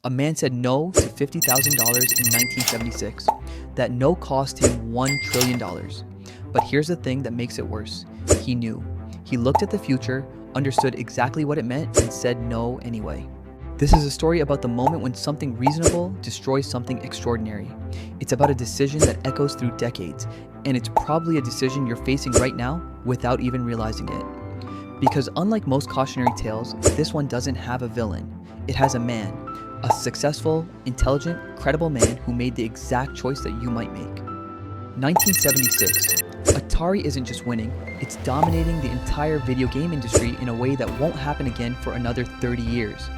A man said no to $50,000 in 1976. That no cost him $1 trillion. But here's the thing that makes it worse. He knew. He looked at the future, understood exactly what it meant, and said no anyway. This is a story about the moment when something reasonable destroys something extraordinary. It's about a decision that echoes through decades, and it's probably a decision you're facing right now without even realizing it. Because unlike most cautionary tales, this one doesn't have a villain. It has a man, a successful, intelligent, credible man who made the exact choice that you might make. 1976. Atari isn't just winning, it's dominating the entire video game industry in a way that won't happen again for another 30 years.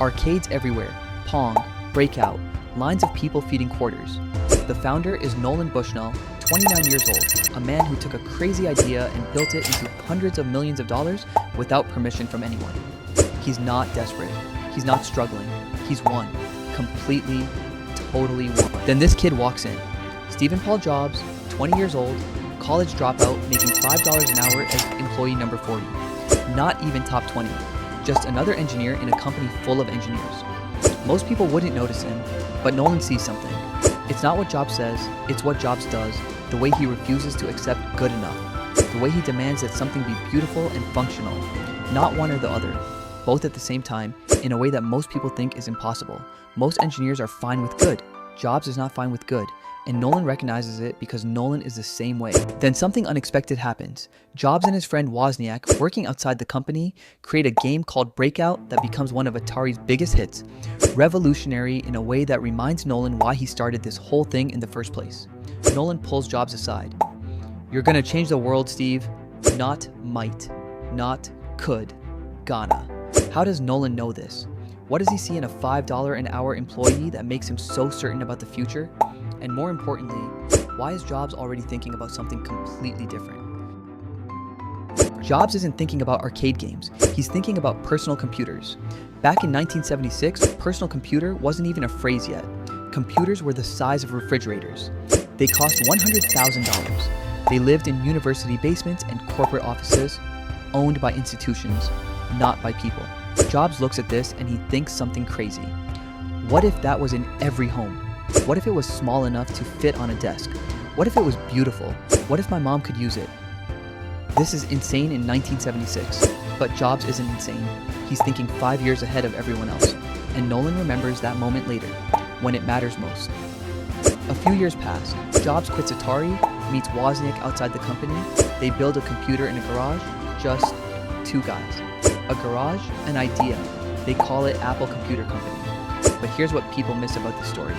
Arcades everywhere, Pong, Breakout, lines of people feeding quarters. The founder is Nolan Bushnell, 29 years old, a man who took a crazy idea and built it into hundreds of millions of dollars without permission from anyone. He's not desperate. He's not struggling. He's won. Completely, totally won. Then this kid walks in. Stephen Paul Jobs, 20 years old, college dropout, making $5 an hour as employee number 40. Not even top 20. Just another engineer in a company full of engineers. Most people wouldn't notice him, but Nolan sees something. It's not what Jobs says, it's what Jobs does, the way he refuses to accept good enough, the way he demands that something be beautiful and functional, not one or the other, both at the same time, in a way that most people think is impossible. Most engineers are fine with good. Jobs is not fine with good, and Nolan recognizes it because Nolan is the same way. Then something unexpected happens. Jobs and his friend Wozniak, working outside the company, create a game called Breakout that becomes one of Atari's biggest hits, revolutionary in a way that reminds Nolan why he started this whole thing in the first place. Nolan pulls Jobs aside. "You're gonna change the world, Steve. Not might. Not could. Gonna." How does Nolan know this? What does he see in a $5 an hour employee that makes him so certain about the future? And more importantly, why is Jobs already thinking about something completely different? Jobs isn't thinking about arcade games, he's thinking about personal computers. Back in 1976, personal computer wasn't even a phrase yet. Computers were the size of refrigerators. They cost $100,000. They lived in university basements and corporate offices, owned by institutions, not by people. Jobs looks at this and he thinks something crazy. What if that was in every home? What if it was small enough to fit on a desk? What if it was beautiful? What if my mom could use it? This is insane in 1976, but Jobs isn't insane. He's thinking 5 years ahead of everyone else, and Nolan remembers that moment later, when it matters most. A few years pass. Jobs quits Atari, meets Wozniak outside the company. They build a computer in a garage, just two guys. A garage, an idea. They call it Apple Computer Company. But here's what people miss about this story.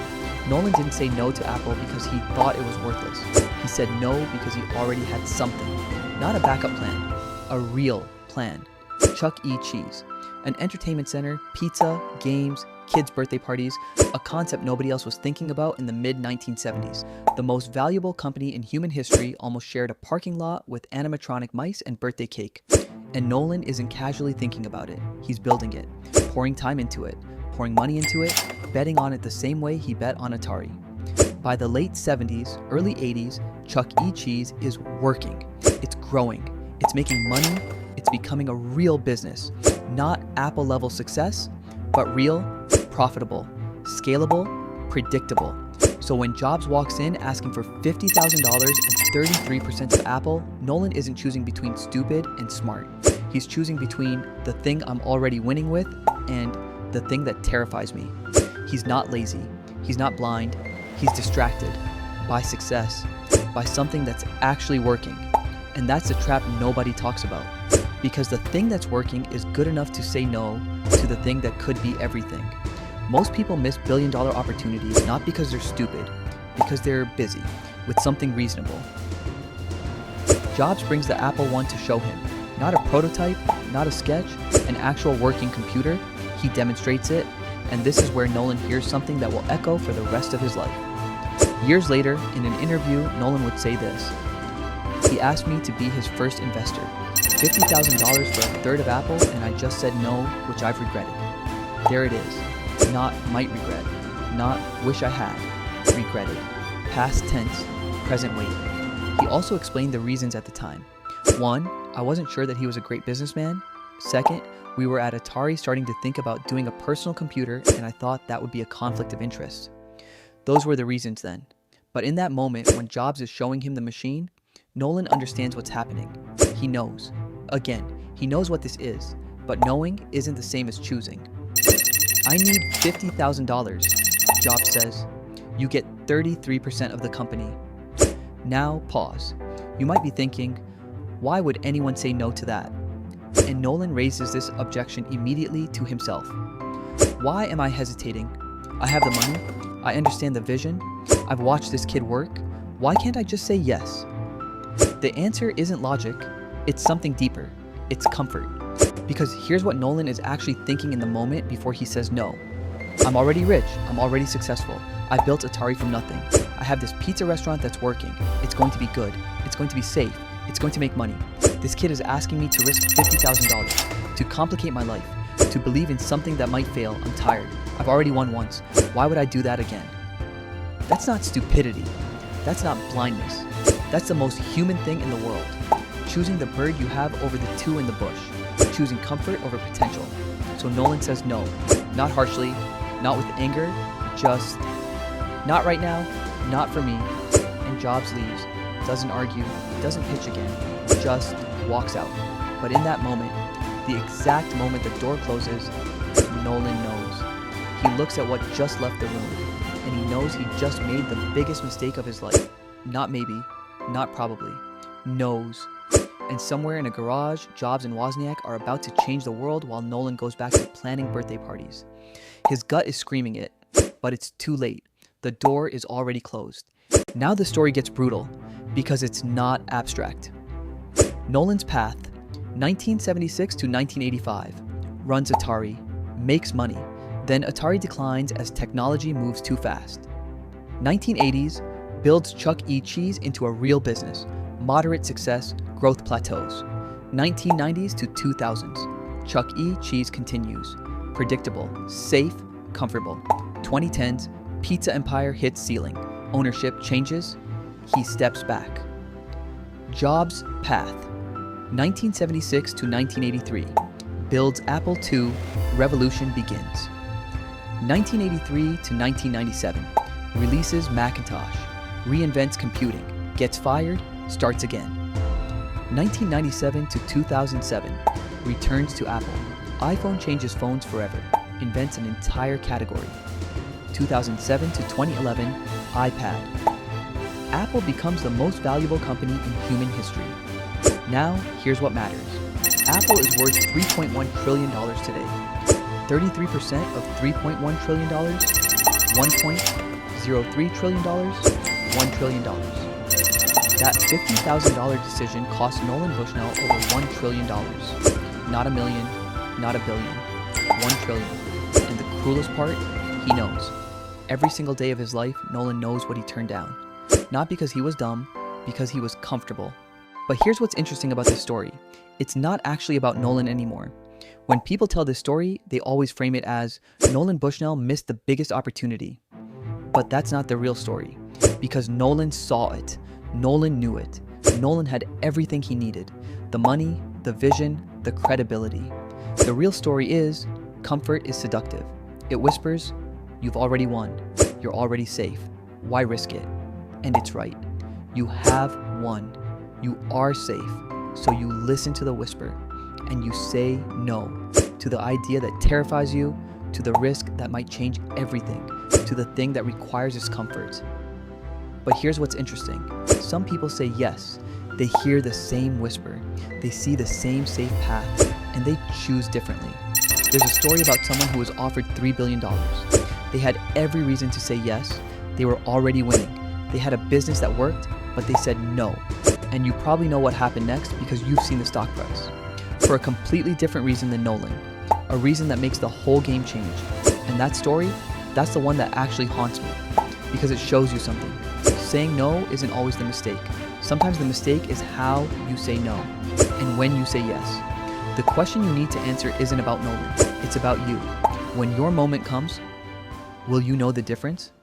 Nolan didn't say no to Apple because he thought it was worthless. He said no because he already had something. Not a backup plan, a real plan. Chuck E. Cheese. An entertainment center, pizza, games, kids' birthday parties, a concept nobody else was thinking about in the mid-1970s. The most valuable company in human history almost shared a parking lot with animatronic mice and birthday cake. And Nolan isn't casually thinking about it. He's building it, pouring time into it, pouring money into it, betting on it the same way he bet on Atari. By the late 70s, early 80s, Chuck E. Cheese is working. It's growing. It's making money. It's becoming a real business. Not Apple-level success, but real, profitable, scalable, predictable. So when Jobs walks in asking for $50,000 and 33% of Apple, Nolan isn't choosing between stupid and smart. He's choosing between the thing I'm already winning with and the thing that terrifies me. He's not lazy. He's not blind. He's distracted by success, by something that's actually working. And that's the trap nobody talks about. Because the thing that's working is good enough to say no to the thing that could be everything. Most people miss billion-dollar opportunities not because they're stupid, because they're busy with something reasonable. Jobs brings the Apple I to show him. Not a prototype, not a sketch, an actual working computer. He demonstrates it, and this is where Nolan hears something that will echo for the rest of his life. Years later, in an interview, Nolan would say this. He asked me to be his first investor. $50,000 for a third of Apple, and I just said no, which I've regretted. There it is. Not might regret. Not wish I had. Regretted. Past tense, present wait. He also explained the reasons at the time. 1, I wasn't sure that he was a great businessman. 2nd, We were at Atari starting to think about doing a personal computer, and I thought that would be a conflict of interest. Those were the reasons then. But in that moment, when Jobs is showing him the machine, Nolan understands what's happening. He knows. Again, he knows what this is, but knowing isn't the same as choosing. I need $50,000, Jobs says. You get 33% of the company. Now, pause. You might be thinking, why would anyone say no to that? And Nolan raises this objection immediately to himself. Why am I hesitating? I have the money. I understand the vision. I've watched this kid work. Why can't I just say yes? The answer isn't logic. It's something deeper. It's comfort. Because here's what Nolan is actually thinking in the moment before he says no. I'm already rich. I'm already successful. I built Atari from nothing. I have this pizza restaurant that's working. It's going to be good. It's going to be safe. It's going to make money. This kid is asking me to risk $50,000, to complicate my life, to believe in something that might fail. I'm tired. I've already won once. Why would I do that again? That's not stupidity. That's not blindness. That's the most human thing in the world. Choosing the bird you have over the two in the bush. Choosing comfort over potential. So Nolan says no. Not harshly, not with anger, just not right now, not for me. And Jobs leaves. Doesn't argue, doesn't pitch again, just walks out. But in that moment, the exact moment the door closes, Nolan knows. He looks at what just left the room, and he knows he just made the biggest mistake of his life. Not maybe, not probably, knows. And somewhere in a garage, Jobs and Wozniak are about to change the world while Nolan goes back to planning birthday parties. His gut is screaming it, but it's too late. The door is already closed. Now the story gets brutal, because it's not abstract. Nolan's path, 1976 to 1985, runs Atari, makes money, then Atari declines as technology moves too fast. 1980s, builds Chuck E. Cheese into a real business, moderate success, growth plateaus. 1990s to 2000s, Chuck E. Cheese continues, predictable, safe, comfortable. 2010s, pizza empire hits ceiling, ownership changes, he steps back. Jobs' path, 1976 to 1983, builds Apple II, revolution begins. 1983 to 1997, releases Macintosh, reinvents computing, gets fired, starts again. 1997 to 2007, returns to Apple, iPhone changes phones forever, invents an entire category. 2007 to 2011, iPad. Apple becomes the most valuable company in human history. Now, here's what matters. Apple is worth $3.1 trillion today. 33% of $3.1 trillion, $1.03 trillion, $1 trillion. That $50,000 decision cost Nolan Bushnell over $1 trillion. Not a million, not a billion, 1 trillion. And the cruelest part, he knows. Every single day of his life, Nolan knows what he turned down. Not because he was dumb, because he was comfortable. But here's what's interesting about this story. It's not actually about Nolan anymore. When people tell this story, they always frame it as Nolan Bushnell missed the biggest opportunity. But that's not the real story. Because Nolan saw it. Nolan knew it. Nolan had everything he needed. The money, the vision, the credibility. The real story is, comfort is seductive. It whispers, you've already won. You're already safe. Why risk it? And it's right. You have won. You are safe. So you listen to the whisper and you say no to the idea that terrifies you, to the risk that might change everything, to the thing that requires discomfort. But here's what's interesting. Some people say yes. They hear the same whisper. They see the same safe path, and they choose differently. There's a story about someone who was offered $3 billion. They had every reason to say yes. They were already winning. They had a business that worked, but they said no. And you probably know what happened next because you've seen the stock price. For a completely different reason than Nolan. A reason that makes the whole game change. And that story, that's the one that actually haunts me. Because it shows you something. Saying no isn't always the mistake. Sometimes the mistake is how you say no. And when you say yes. The question you need to answer isn't about Nolan. It's about you. When your moment comes, will you know the difference?